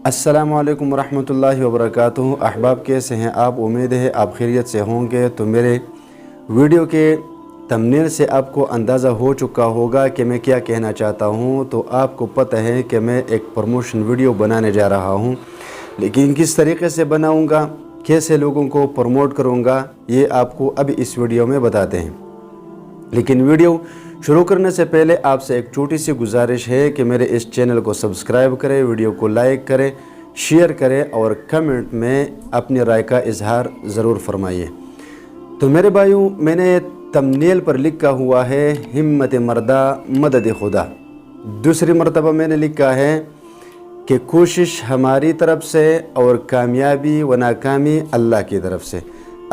अस्सलामुअलैकुम वरहमतुल्लाहि वबरकातुहू। अहबाब कैसे हैं आप? उम्मीद है आप खैरियत से होंगे। तो मेरे वीडियो के थंबनेल से आपको अंदाज़ा हो चुका होगा कि मैं क्या कहना चाहता हूं। तो आपको पता है कि मैं एक प्रमोशन वीडियो बनाने जा रहा हूं, लेकिन किस तरीके से बनाऊंगा, कैसे लोगों को प्रमोट करूंगा, ये आपको अभी इस वीडियो में बताते हैं। लेकिन वीडियो शुरू करने से पहले आपसे एक छोटी सी गुजारिश है कि मेरे इस चैनल को सब्सक्राइब करें, वीडियो को लाइक करें, शेयर करें और कमेंट में अपनी राय का इजहार ज़रूर फरमाइए। तो मेरे भाइयों, मैंने थंबनेल पर लिखा हुआ है हिम्मत मर्दा मदद खुदा। दूसरी मरतबा मैंने लिखा है कि कोशिश हमारी तरफ से और कामयाबी व नाकामी अल्लाह की तरफ से।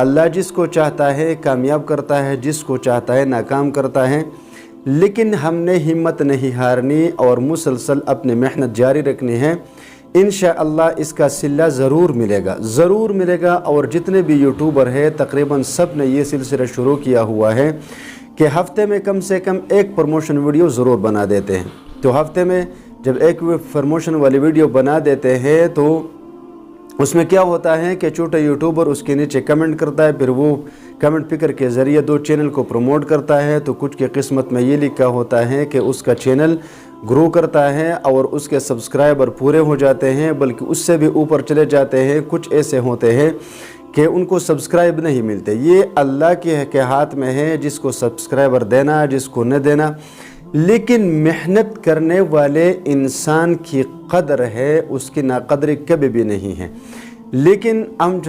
अल्लाह जिसको चाहता है कामयाब करता है, जिसको चाहता है नाकाम करता है। लेकिन हमने हिम्मत नहीं हारनी और मुसलसल अपनी मेहनत जारी रखनी है। इंशाअल्लाह इसका सिला ज़रूर मिलेगा। और जितने भी यूट्यूबर हैं तकरीबन सब ने ये सिलसिला शुरू किया हुआ है कि हफ़्ते में कम से कम एक प्रमोशन वीडियो ज़रूर बना देते हैं। तो हफ़्ते में जब एक प्रमोशन वाली वीडियो बना देते हैं तो उसमें क्या होता है कि छोटा यूट्यूबर उसके नीचे कमेंट करता है, फिर वो कमेंट पिकर के ज़रिए दो चैनल को प्रमोट करता है। तो कुछ के किस्मत में ये लिखा होता है कि उसका चैनल ग्रो करता है और उसके सब्सक्राइबर पूरे हो जाते हैं, बल्कि उससे भी ऊपर चले जाते हैं। कुछ ऐसे होते हैं कि उनको सब्सक्राइब नहीं मिलते। ये अल्लाह के हाथ में है, जिसको सब्सक्राइबर देना, जिसको न देना। लेकिन मेहनत करने वाले इंसान की कदर है, उसकी नाकदरी कभी भी नहीं है। लेकिन हम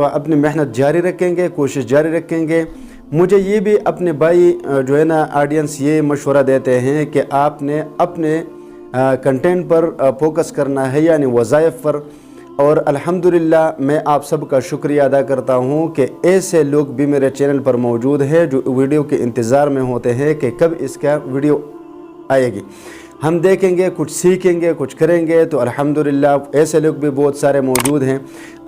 अपनी मेहनत जारी रखेंगे, कोशिश जारी रखेंगे। मुझे ये भी अपने भाई जो है ना ऑडियंस ये मशवरा देते हैं कि आपने अपने कंटेंट पर फोकस करना है, यानी वज़ाइफ पर। और अल्हम्दुलिल्लाह मैं आप सब का शुक्रिया अदा करता हूँ कि ऐसे लोग भी मेरे चैनल पर मौजूद हैं जो वीडियो के इंतज़ार में होते हैं कि कब इसका वीडियो आएगी। हम देखेंगे, कुछ सीखेंगे, कुछ करेंगे। तो अल्हम्दुलिल्लाह ऐसे लोग भी बहुत सारे मौजूद हैं।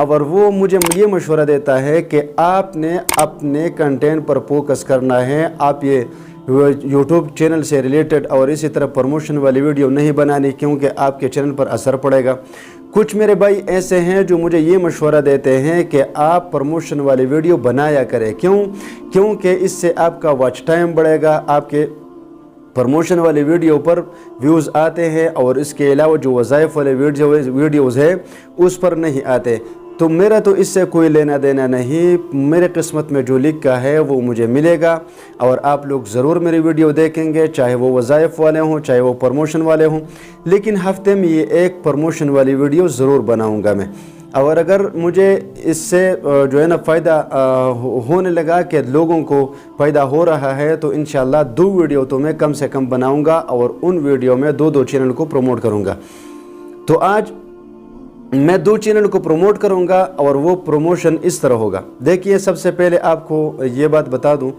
और वो मुझे ये मशवरा देता है कि आपने अपने कंटेंट पर फोकस करना है। आप ये यूट्यूब चैनल से रिलेटेड और इसी तरह प्रमोशन वाली वीडियो नहीं बनानी, क्योंकि आपके चैनल पर असर पड़ेगा। कुछ मेरे भाई ऐसे हैं जो मुझे ये मशवरा देते हैं कि आप प्रमोशन वाली वीडियो बनाया करें। क्योंकि इससे आपका वॉच टाइम बढ़ेगा, आपके प्रमोशन वाली वीडियो पर व्यूज़ आते हैं और इसके अलावा जो वज़ाइफ वाले वीडियोज़ है उस पर नहीं आते। तो मेरा तो इससे कोई लेना देना नहीं। मेरे किस्मत में जो लिखा है वो मुझे मिलेगा और आप लोग ज़रूर मेरी वीडियो देखेंगे, चाहे वो वज़ाइफ वाले हों, चाहे वो प्रमोशन वाले हों। लेकिन हफ़्ते में ये एक प्रमोशन वाली वीडियो ज़रूर बनाऊंगा मैं। और अगर मुझे इससे जो है ना फ़ायदा होने लगा कि लोगों को फ़ायदा हो रहा है, तो इंशाअल्लाह 2 वीडियो तो मैं कम से कम बनाऊंगा और उन वीडियो में 2 चैनल को प्रमोट करूंगा। तो आज मैं 2 चैनल को प्रमोट करूंगा और वो प्रमोशन इस तरह होगा। देखिए, सबसे पहले आपको ये बात बता दूं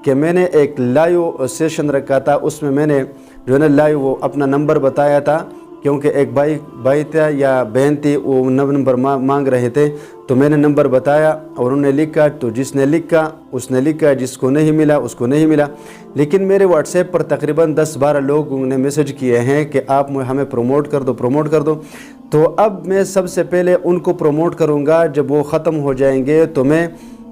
कि मैंने एक लाइव सेशन रखा था। उसमें मैंने जो है ना लाइव वो अपना नंबर बताया था, क्योंकि एक भाई था या बहन थी, वो नंबर मांग रहे थे। तो मैंने नंबर बताया और उन्होंने लिखा। तो जिसने लिखा उसने लिखा, जिसको नहीं मिला उसको नहीं मिला। लेकिन मेरे व्हाट्सएप पर तकरीबन 10-12 लोगों ने मैसेज किए हैं कि आप हमें प्रमोट कर दो। तो अब मैं सबसे पहले उनको प्रमोट करूंगा। जब वो ख़त्म हो जाएंगे तो मैं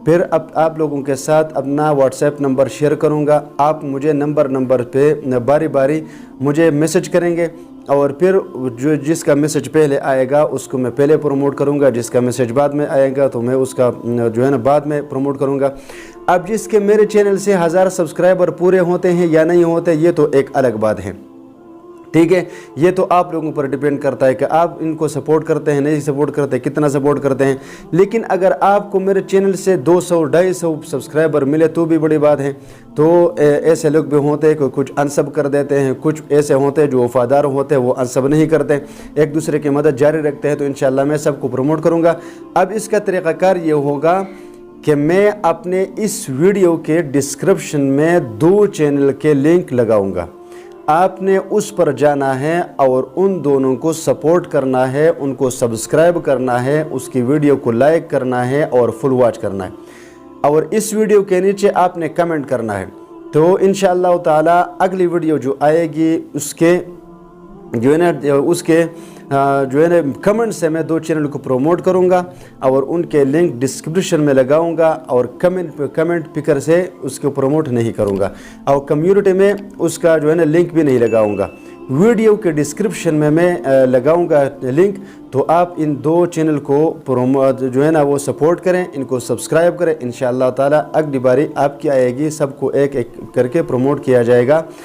फिर अब आप लोगों के साथ अपना व्हाट्सएप नंबर शेयर करूंगा। आप मुझे नंबर पे बारी बारी मुझे मैसेज करेंगे और फिर जिसका मैसेज पहले आएगा उसको मैं पहले प्रमोट करूंगा, जिसका मैसेज बाद में आएगा तो मैं उसका जो है ना बाद में प्रमोट करूंगा। अब जिसके मेरे चैनल से 1000 सब्सक्राइबर पूरे होते हैं या नहीं होते, ये तो एक अलग बात है, ठीक है। ये तो आप लोगों पर डिपेंड करता है कि आप इनको सपोर्ट करते हैं, नहीं सपोर्ट करते, कितना सपोर्ट करते हैं। लेकिन अगर आपको मेरे चैनल से 200-250 सब्सक्राइबर मिले तो भी बड़ी बात है। तो ऐसे लोग भी होते हैं कि कुछ अनसब कर देते हैं, कुछ ऐसे होते हैं जो वफादार होते हैं वो अनसब नहीं करते, एक दूसरे की मदद जारी रखते हैं। तो इंशाअल्लाह मैं सबको प्रमोट करूँगा। अब इसका तरीक़ाकार ये होगा कि मैं अपने इस वीडियो के डिस्क्रिप्शन में 2 चैनल के लिंक लगाऊँगा। आपने उस पर जाना है और उन दोनों को सपोर्ट करना है, उनको सब्सक्राइब करना है, उसकी वीडियो को लाइक करना है और फुल वॉच करना है। और इस वीडियो के नीचे आपने कमेंट करना है। तो इंशाअल्लाह ताला अगली वीडियो जो आएगी उसके जो है ना उसके جو ہے نا کمنٹ سے میں 2 چینل کو پروموٹ کروں گا اور ان کے لنک ڈسکرپشن میں لگاؤں گا اور کمنٹ پکر سے اس کو پروموٹ نہیں کروں گا اور کمیونٹی میں اس کا جو ہے نا لنک بھی نہیں لگاؤں گا. ویڈیو کے ڈسکرپشن میں لگاؤں گا لنک. تو آپ ان 2 چینل کو جو ہے نا وہ سپورٹ کریں, ان کو سبسکرائب کریں. انشاءاللہ تعالی اگلی باری آپ کی آئے گی, سب کو ایک ایک کر کے پروموٹ کیا جائے گا.